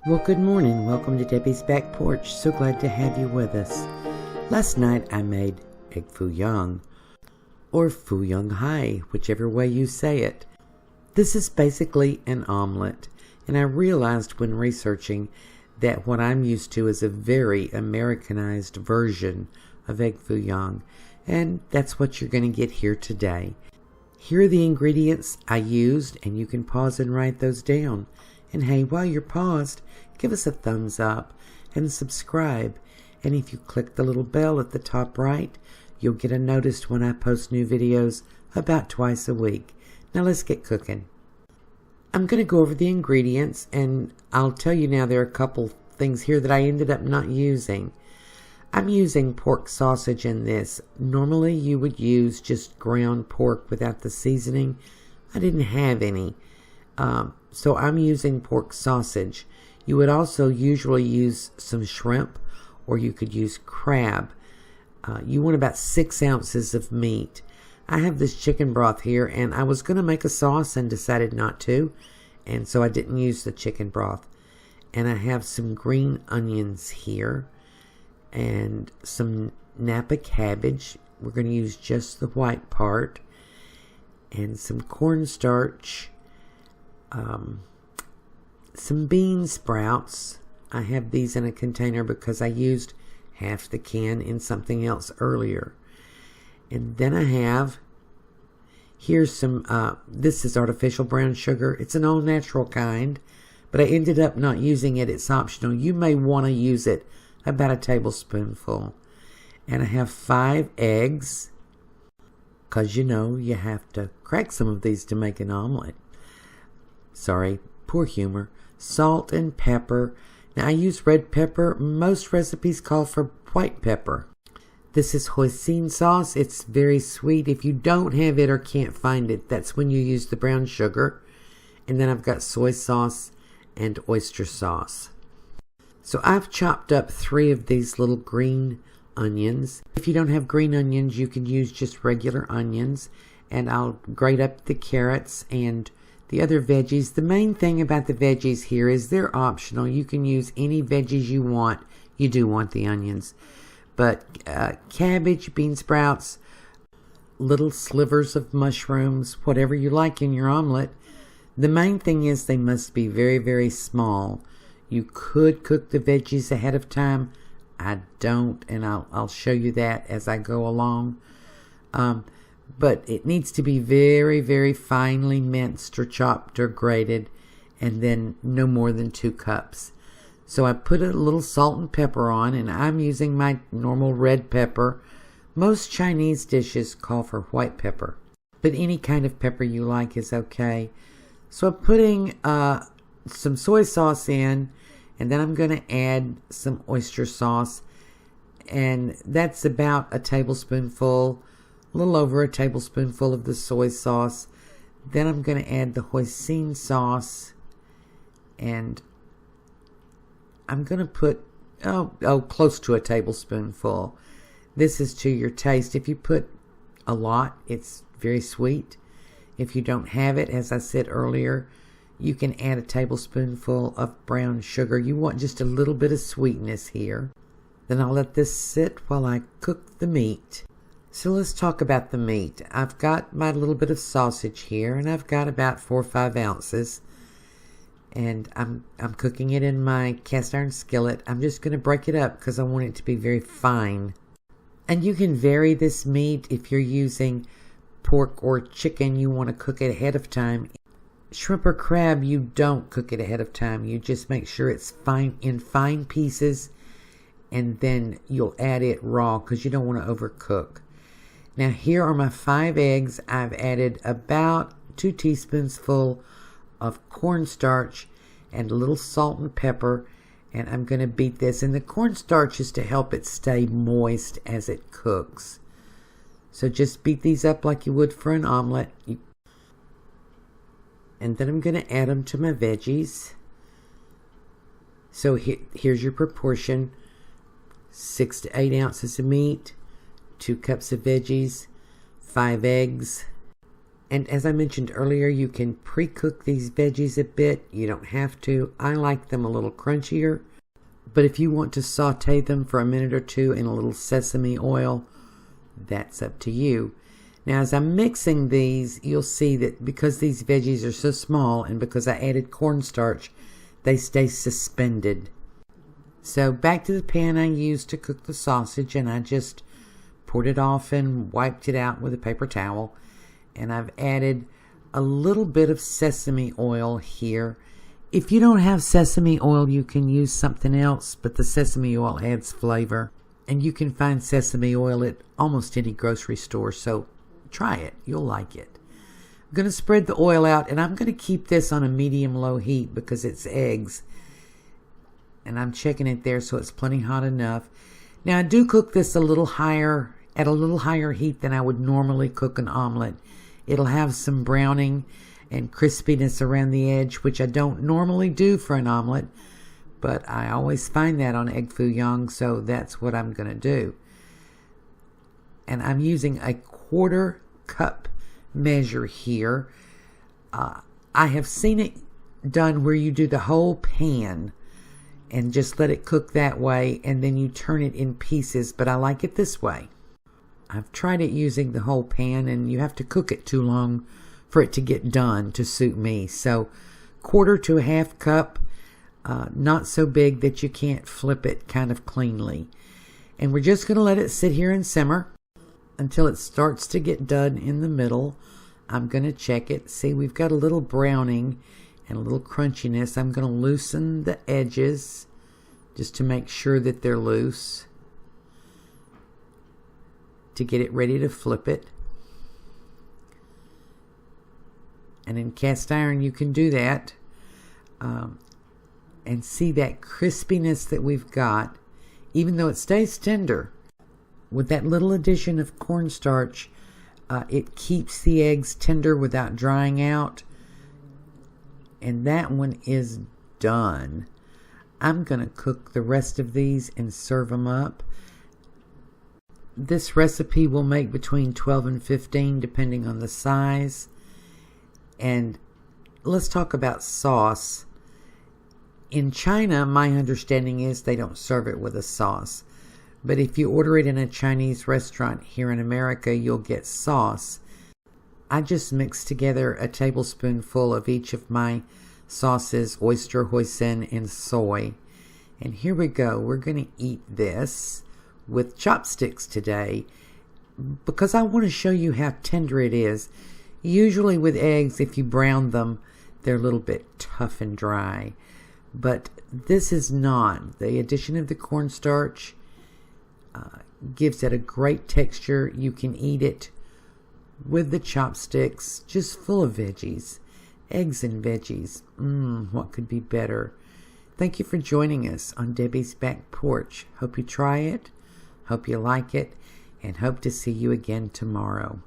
Well, good morning. Welcome to Debbie's Back Porch. So glad to have you with us. Last night I made egg Foo Yung, or Foo Yung Hai, whichever way you say it. This is basically an omelette, and I realized when researching that what I'm used to is a very Americanized version of egg Foo Yung, and that's what you're going to get here today. Here are the ingredients I used, and you can pause and write those down. And hey, while you're paused, give us a thumbs up and subscribe. And if you click the little bell at the top right, you'll get a notice when I post new videos about twice a week. Now let's get cooking. I'm going to go over the ingredients, and I'll tell you now there are a couple things here that I ended up not using. I'm using pork sausage in this. Normally you would use just ground pork without the seasoning. I didn't have any. So I'm using pork sausage. You would also usually use some shrimp, or you could use crab. You want about 6 ounces of meat. I have this chicken broth here, and I was going to make a sauce and decided not to, and so I didn't use the chicken broth. And I have some green onions here, and some Napa cabbage. We're going to use just the white part, and some cornstarch. Some bean sprouts. I have these in a container because I used half the can in something else earlier. And then I have, here's some, this is artificial brown sugar. It's an all natural kind, but I ended up not using it. It's optional. You may want to use it, about a tablespoonful. And I have 5 eggs, because you know you have to crack some of these to make an omelet. Sorry, poor humor. Salt and pepper. Now I use red pepper. Most recipes call for white pepper. This is hoisin sauce. It's very sweet. If you don't have it or can't find it, that's when you use the brown sugar. And then I've got soy sauce and oyster sauce. So I've chopped up 3 of these little green onions. If you don't have green onions, you can use just regular onions. And I'll grate up the carrots and the other veggies. The main thing about the veggies here is they're optional. You can use any veggies you want. You do want the onions. But cabbage, bean sprouts, little slivers of mushrooms, whatever you like in your omelet. The main thing is they must be very, very small. You could cook the veggies ahead of time. I don't, and I'll show you that as I go along. But it needs to be very, very finely minced or chopped or grated, and then no more than 2 cups. So I put a little salt and pepper on, and I'm using my normal red pepper. Most Chinese dishes call for white pepper, but any kind of pepper you like is okay. So I'm putting some soy sauce in, and then I'm going to add some oyster sauce, and that's about a tablespoonful. A little over a tablespoonful of the soy sauce. Then I'm going to add the hoisin sauce, and I'm going to put close to a tablespoonful. This is to your taste. If you put a lot, it's very sweet. If you don't have it, as I said earlier, you can add a tablespoonful of brown sugar. You want just a little bit of sweetness here. Then I'll let this sit while I cook the meat. So let's talk about the meat. I've got my little bit of sausage here, and I've got about 4 or 5 ounces. And I'm cooking it in my cast iron skillet. I'm just going to break it up because I want it to be very fine. And you can vary this meat if you're using pork or chicken. You want to cook it ahead of time. Shrimp or crab, you don't cook it ahead of time. You just make sure it's fine in fine pieces, and then you'll add it raw because you don't want to overcook. Now here are my 5 eggs. I've added about 2 teaspoonsful of cornstarch and a little salt and pepper, and I'm going to beat this. And the cornstarch is to help it stay moist as it cooks. So just beat these up like you would for an omelet. And then I'm going to add them to my veggies. So here's your proportion. 6 to 8 ounces of meat, 2 cups of veggies, 5 eggs, And as I mentioned earlier, you can pre-cook these veggies a bit. You don't have to. I like them a little crunchier. But if you want to saute them for a minute or two in a little sesame oil, that's up to you. Now, as I'm mixing these, you'll see that because these veggies are so small and because I added cornstarch, they stay suspended. So back to the pan I used to cook the sausage, and I just poured it off and wiped it out with a paper towel. And I've added a little bit of sesame oil here. If you don't have sesame oil, you can use something else, but the sesame oil adds flavor. And you can find sesame oil at almost any grocery store, so try it. You'll like it. I'm going to spread the oil out, and I'm going to keep this on a medium-low heat because it's eggs. And I'm checking it there, so it's plenty hot enough. Now, I do cook this at a little higher heat than I would normally cook an omelet. It'll have some browning and crispiness around the edge, which I don't normally do for an omelet, but I always find that on egg Foo Yung, so that's what I'm going to do. And I'm using a 1/4 cup measure here. I have seen it done where you do the whole pan and just let it cook that way, and then you turn it in pieces, but I like it this way. I've tried it using the whole pan, and you have to cook it too long for it to get done to suit me. So 1/4 to 1/2 cup, not so big that you can't flip it kind of cleanly. And we're just going to let it sit here and simmer until it starts to get done in the middle. I'm going to check it. See, we've got a little browning and a little crunchiness. I'm going to loosen the edges just to make sure that they're loose, to get it ready to flip it. And in cast iron you can do that. And see that crispiness that we've got, even though it stays tender. With that little addition of cornstarch, it keeps the eggs tender without drying out. And that one is done. I'm going to cook the rest of these and serve them up. This recipe will make between 12 and 15 depending on the size. And let's talk about sauce. In China, my understanding is they don't serve it with a sauce. But if you order it in a Chinese restaurant here in America, you'll get sauce. I just mixed together a tablespoonful of each of my sauces, oyster, hoisin, and soy. And here we go. We're going to eat this with chopsticks today because I want to show you how tender it is. Usually with eggs, if you brown them, they're a little bit tough and dry. But this is not. The addition of the cornstarch gives it a great texture. You can eat it with the chopsticks, just full of veggies. Eggs and veggies. What could be better? Thank you for joining us on Debbie's Back Porch. Hope you try it. Hope you like it. And hope to see you again tomorrow.